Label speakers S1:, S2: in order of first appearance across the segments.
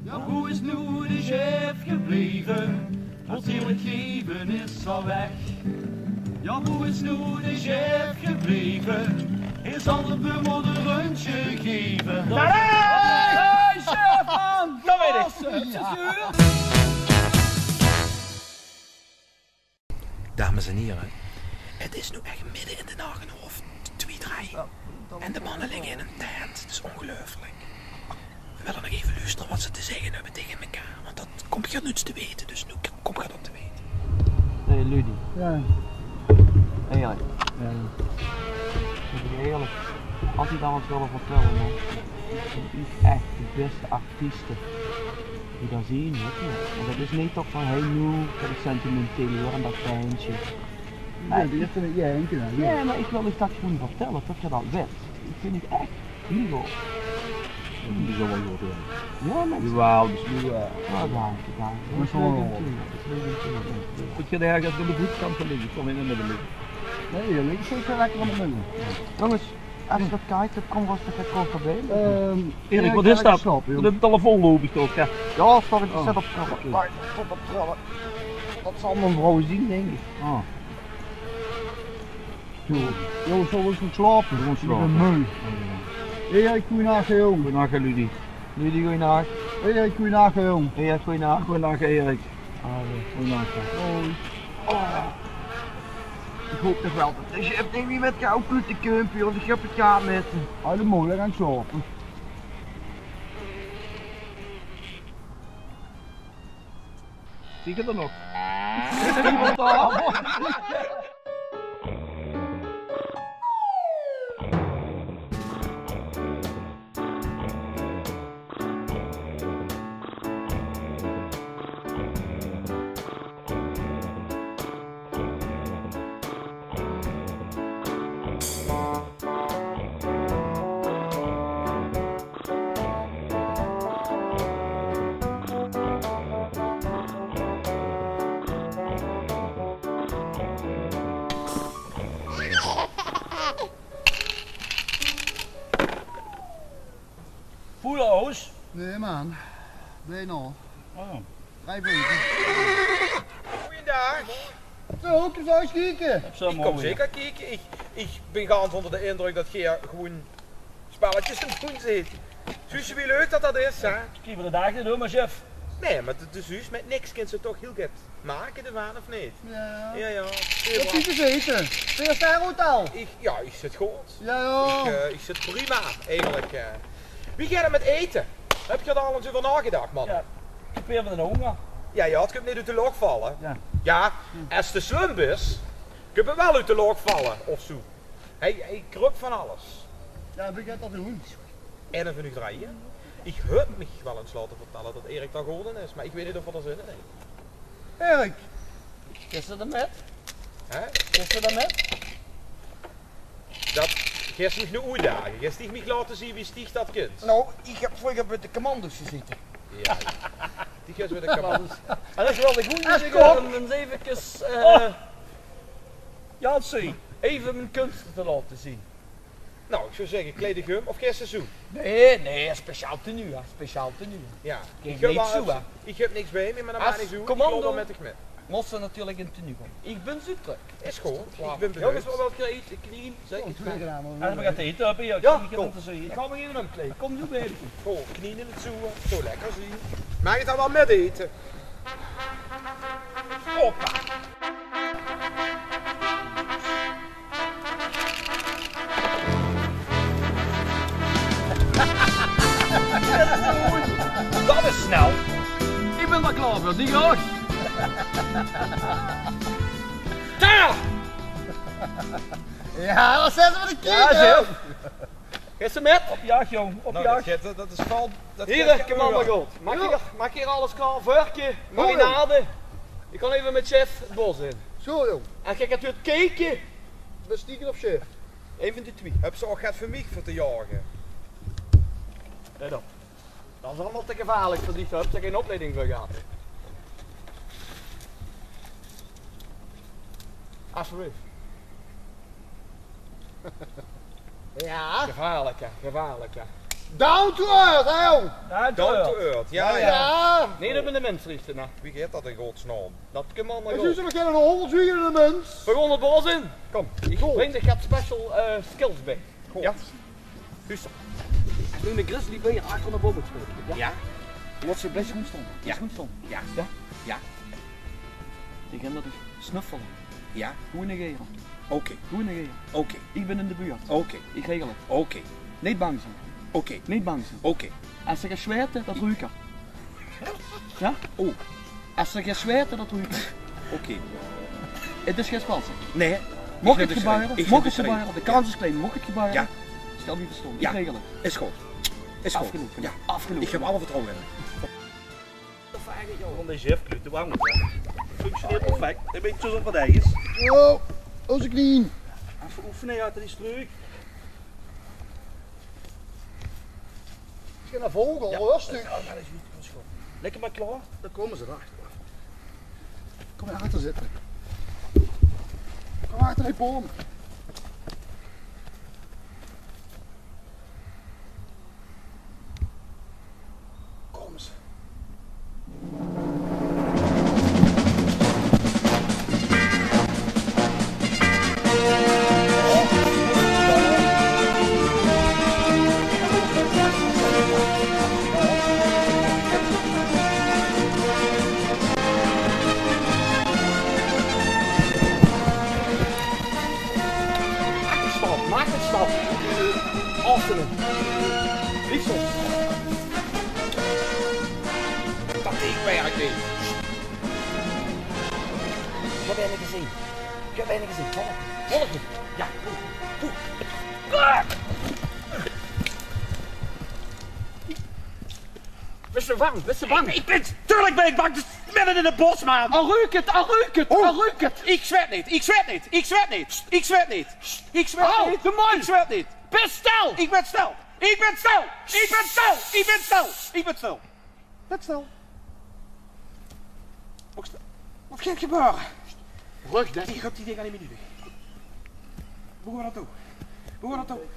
S1: Ja, hoe is nu de chef gebleven? Want heel het leven is al weg. Ja, hoe is nu de chef gebleven? Hij zal de bummel een rondje geven. Hey, chef man!
S2: Dat weet ik.
S3: Dames en heren, het is nu echt midden in de nacht, of 2, 3. En de mannen liggen in een tent. Het is ongelooflijk. We willen nog even luisteren wat ze te zeggen hebben tegen elkaar. Want dat komt je niets te weten, dus nu kom je dat te weten.
S2: Nee, Ludi.
S4: Ja.
S2: Eerlijk.
S4: Ja.
S2: Ik ben eerlijk. Als ik dan wat willen vertellen, man. U is echt de beste artiesten die daar zien, weet je. En dat is niet toch van, hey nu, dat is sentimenteel en dat pijntje.
S4: Nee, die heeft er niet eentje dan.
S2: Ja, maar ik wil je dat gewoon vertellen, dat je dat weet. Ik vind het echt heel goed.
S4: Die zal wel goed doen.
S2: Ja, maar
S4: Jawel, dus nu...
S2: ja, dank je.
S4: Dat is gewoon wel.
S2: Ik ga ergens in de voetkampen liggen, ik kom in de midden liggen.
S4: Nee, je ligt zeker lekker aan de midden.
S2: Jongens, als je dat kijkt, dan kom rustig het kort voorbij.
S4: Erik, wat is dat?
S2: De telefoon loop ik toch, ja. Ja, sorry, ik zet op
S4: oké.
S2: trallen. Tot op trallen. Dat zal mijn vrouw zien, denk ik.
S4: Ah. Jo, zo is het slapen. Gewoon slapen. Mooi. Erik, goeienacht jong.
S2: Goeienacht, Ludi. Ludi, goeienacht.
S4: Erik, goeienacht jong.
S2: Erik, goeienacht. Goeienacht, Erik.
S4: Goeienacht.
S2: Hoi. Oh. Ik hoop toch wel dat je hebt niet met jou kutten kumpje, want ik heb het jaar met hem.
S4: Alle mooi, gaan slapen.
S2: Zie je er nog? Iemand daar?
S1: Poeloos?
S4: Nee man, nee nou.
S1: Oh.
S4: 3 weken.
S5: Goeiedag.
S4: Zo, kun je eens kijken?
S5: Ik kom zeker kijken. Ik ben ganz onder de indruk dat je gewoon spelletjes aan het doen zit. Zus je wie leuk dat is, hè?
S1: Ik heb de dag niet doen, maar chef.
S5: Nee, maar de zus met niks kan ze toch heel goed maken, de waan of niet?
S4: Ja.
S5: Ja.
S4: Wat is er eten? 4-ster hotel?
S5: Ik zit goed.
S4: Ja joh.
S5: Ik zit prima, eigenlijk. Wie gaat er met eten? Heb je er al eens over nagedacht, man?
S1: Ja, ik heb weer van de honger.
S5: Ja, je had het niet uit de log vallen.
S4: Ja.
S5: Ja, als de slump is, kun je wel uit de log vallen, of zo. Hij krupt van alles.
S4: Ja, wie gaat dat doen?
S5: En dan vind ik draaien. Ik heb me wel eens laten vertellen dat Erik daar geworden is, maar ik weet niet of er zin in heeft.
S4: Erik.
S1: Gisteren er met?
S5: Hè?
S1: Gisteren er met?
S5: Dat geeft me nu uitdagen. Je stieg me laten zien wie stieg dat kind.
S2: Nou, ik heb vroeger met de commando's gezeten.
S5: Ja, die geeft weer de kabels.
S1: En dat is wel de goede
S4: Als
S1: ding
S4: kok.
S1: om eens eventjes, ja, zie, even mijn kunsten te laten zien.
S5: Nou, ik zou zeggen, kledig gum of geen seizoen.
S1: Nee, speciaal tenue, hè. Speciaal tenue.
S5: Ja,
S1: Kijk,
S5: heb
S1: niet
S5: wel
S1: zo,
S5: even-
S1: hè.
S5: ik heb niks bij me, maar dan
S1: Als
S5: ben ik zo.
S1: commando.
S5: Ik loop er met de met.
S1: Moest er natuurlijk in tenue komen. Ik ben zo terug.
S5: Is goed, ik ben
S1: Jongens,
S5: benieuwd.
S1: wat wil je eten? Knien, zeg ik.
S4: Twee gedaan hoor.
S1: En we gaan eten, heb je?
S5: Ja,
S1: ik
S5: kom.
S1: Ik ga me even omkleden. Kom nu bij.
S5: Gewoon knieën in het zoeken, zo lekker zien. Mag je dat wel met eten? Hoppa!
S1: Dat is snel. Ik ben daar klaar voor, die graag. Daar!
S4: Ja, dan zetten we de
S1: Ja,
S4: kiek
S1: chef.
S4: op.
S1: Is ze met? Op jacht, jong. Op jacht.
S5: Dat is val.
S1: Hier, commando God. Maak hier alles klaar. Vorkje, marinade. Ik kan even met chef het bos in.
S4: Zo joh.
S1: En kijk, het wordt kijken.
S4: We stieken op chef.
S1: Even de twee.
S5: Heb ze ook gaat voor mij voor te jagen?
S1: Let op. Dat is allemaal te gevaarlijk voor die heb ze geen opleiding voor gehad. Alsjeblieft.
S4: Ja.
S1: Gevaarlijk hè, gevaarlijk hè.
S4: Down to earth, hè jong!
S5: Down to earth, ja.
S6: Nee, dat ben de mens richten, hè.
S5: Wie geeft dat in godsnaam?
S6: Dat kan man
S4: Dat
S6: nog
S4: is nog geen 100 uur in de mens.
S6: We gaan het bos in.
S5: Kom,
S6: Ik breng de gaat special skills bij.
S5: Ja.
S6: Luister. Nu de grizzly bij je achter de bobbel spelen.
S5: Ja.
S6: Laat ze blijven goed staan.
S5: Ja.
S6: Goed staan.
S5: Ja.
S6: Ja.
S5: Ja.
S6: Die gaan dat dus snuffelen.
S5: Ja.
S6: Goed negeren.
S5: Oké.
S6: Goed negeren.
S5: Oké.
S6: Ik ben in de buurt.
S5: Oké.
S6: Ik regel het.
S5: Oké.
S6: Niet bang zijn.
S5: Oké.
S6: Niet bang zijn.
S5: Oké.
S6: Als ze gaan zweten, dat ruik ik. Ja?
S5: Oh.
S6: Als ze gaan zweten, dat ruik ik.
S5: Oké.
S6: Het is geen spelsen.
S5: Nee.
S6: Mocht
S5: Ik
S6: het
S5: vind
S6: gebeuren?
S5: het
S6: Mocht het
S5: schrijven.
S6: gebeuren? De kans is klein. Mocht het gebeuren?
S5: Ja.
S6: Stel niet verstaan.
S5: Ja.
S6: Ik regel het.
S5: Is goed. Is goed.
S6: Afgelopen.
S5: Ja.
S6: Afgelopen.
S5: Ik heb alle vertrouwen in hem.
S7: Van deze hefkluten, warm het. Functioneert perfect. Een beetje zoals wat eigen is.
S4: Zo, onze knieën.
S7: Even oefenen uit die struik.
S4: Ik ga naar vogel, rustig.
S7: Ja, dat is goed. Dat is goed. Lekker maar klaar, dan komen ze erachter.
S4: Kom maar achter zitten. Kom achter die boom.
S7: Kom eens.
S6: Maak het stap. Offenen. Liefst op.
S5: Dat tegenwerk niet.
S6: Ik heb weinig gezien. Ik heb weinig gezien. Volg me. Ja. Wees je bang? Wees je bang?
S7: Tuurlijk ben ik bang, het is midden in het bos, man.
S6: Al ruik het, al ruik het, al ruik het.
S5: Ik zweet niet. Ik zweet niet. Ik zweet niet. Ik zweet niet. Ik zweet
S6: Oh,
S5: niet.
S6: de man.
S5: Ik zweet niet.
S6: Best stel.
S5: Ik ben stil. Ik ben stil. Ik ben stil. Ik ben stil. Ik ben stil. Ben stil. Wat gaat gebeuren?
S6: Rug, denk
S5: Ik heb die dingen niet meer. Hoe gaan we dat doen? Hoe gaan we dat doen?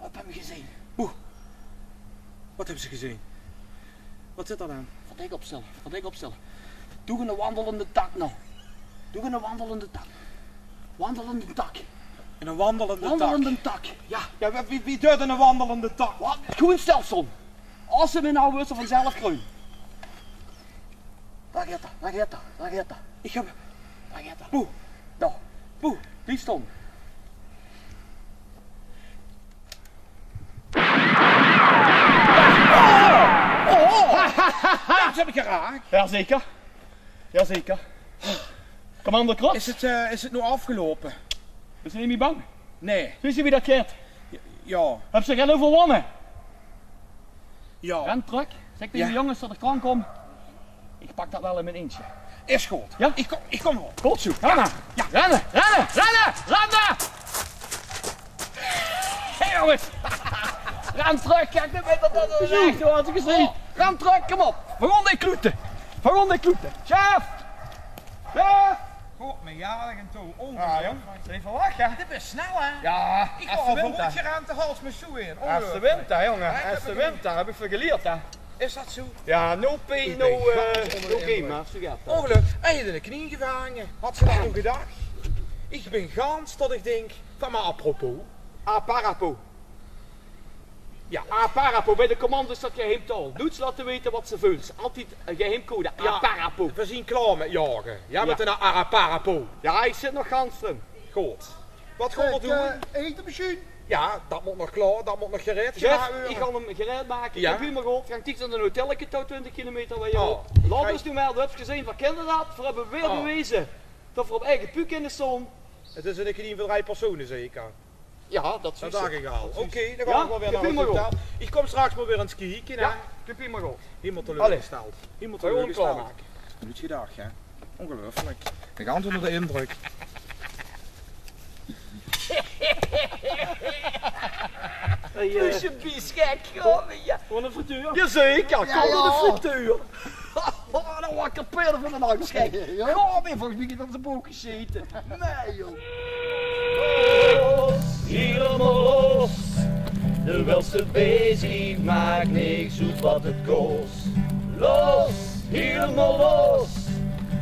S6: Wat hebben we gezien?
S5: Wat hebben ze gezien? Wat zit er aan?
S6: Van dik opstellen, van dik opstellen. Doe een wandelende tak nou. Doe een wandelende tak. Wandelende tak.
S5: In een wandelende
S6: Wandelende tak. Ja.
S5: Ja, wie doet een wandelende tak?
S6: Wat? Groen stelsel. Als ze me nou wisten vanzelf groen. Daar gaat dat, daar gaat dat, daar gaat dat.
S5: Ik heb...
S6: Daar gaat dat.
S5: Boe.
S6: Nou, boe, die stond.
S5: Dat heb ik geraakt.
S6: Jazeker. Jazeker. Commander Krot.
S5: Is het nu afgelopen?
S6: We zijn niet meer bang.
S5: Nee.
S6: Weet je wie dat gaat?
S5: Ja.
S6: Heb ze geen overwonnen?
S5: Ja.
S6: Ren terug. Zeg tegen de jongens dat ik drank kom. Ik pak dat wel in mijn eentje.
S5: Is goed.
S6: Ja?
S5: Ik kom erop.
S6: Goed zo. Rennen. Ja. Rennen. Rennen. Rennen. Rennen. Hé jongens. Ren terug. Kijk, nu weet dat is echt hoor. Had ik gezien. Ren terug. Kom op. We gaan die kloeten. We gaan die kloeten. Chef. Chef.
S5: God, mijn jarig en toe.
S6: Ah jong. Even lachen.
S5: Dit is snel hè?
S6: Ja.
S5: Ik ga vooruit gerend de hals met zoe in.
S6: Als de wind daar jongen. Als de wind daar heb ik veel geleerd hè.
S5: Is dat zo?
S6: Ja, no pain, no game, hè. Zo gaat dat.
S5: Ongeluk. Hij had in de knie gevangen. Had ze dat nog gedacht? Ik ben gans tot ik denk, van maar apropos.
S6: Aparapo. Ja, aparapo. Bij de commando's dat geheimtaal. Doet ze laten weten wat ze voelt. Altijd een geheimcode.
S5: Ja.
S6: Aparapo.
S5: We zien klaar met jagen. Jij bent een aparapo.
S6: Ja, ik zit nog gans erin.
S5: Goed. Wat gaan we doen?
S4: Etenmachine.
S5: Ja, dat moet nog klaar, dat moet nog gereed
S6: Chef,
S5: gemaakt
S6: ik
S5: worden.
S6: ga hem gereed maken.
S5: Ja.
S6: Ik heb helemaal gehoord. Ga ik naar een hotelletje tot 20 kilometer bij jou.
S5: Oh.
S6: Laat ons nu maar, we hebben gezien van kinderen we hebben weer bewezen dat we op eigen puuk in de zon.
S5: Het is een gedien voor 3 personen zeker.
S6: Ja, dat
S5: Dat
S6: is
S5: dacht ik al. Oké, dan
S6: Ja,
S5: gaan we wel weer
S6: ik
S5: naar
S6: heb
S5: het
S6: hem
S5: hotel.
S6: al
S5: Ik kom straks maar weer aan het skiën.
S6: Ja, ik heb helemaal gehoord.
S5: Iemand teleurgesteld. Iemand
S6: We gaan hem
S5: teleurgesteld.
S6: klaarmaken.
S5: Goed gedacht, hè? Ongelooflijk. We gaan onder de indruk.
S6: Kusje biesgek, gewoon een frituur.
S5: Jazeker, kom
S4: Ja,
S5: door de
S4: ja.
S5: frituur.
S6: Oh, dan wakker peerder van de nacht. Kijk,
S4: Ja.
S6: ga weer volgens mij op de boek gezeten. Nee joh.
S1: helemaal los. De welste bezig maakt niks uit wat het kost. Los, helemaal los.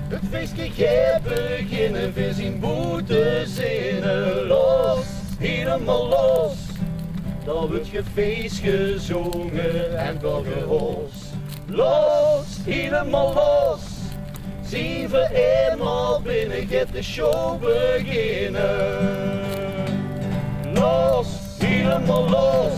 S1: Het feestje gaat beginnen, we zien boete zinnen. Los, helemaal los. Dan wordt je feest gezongen en wel gehoos. Los, helemaal los. Zien we eenmaal binnen, gaat de show beginnen. Los, helemaal los.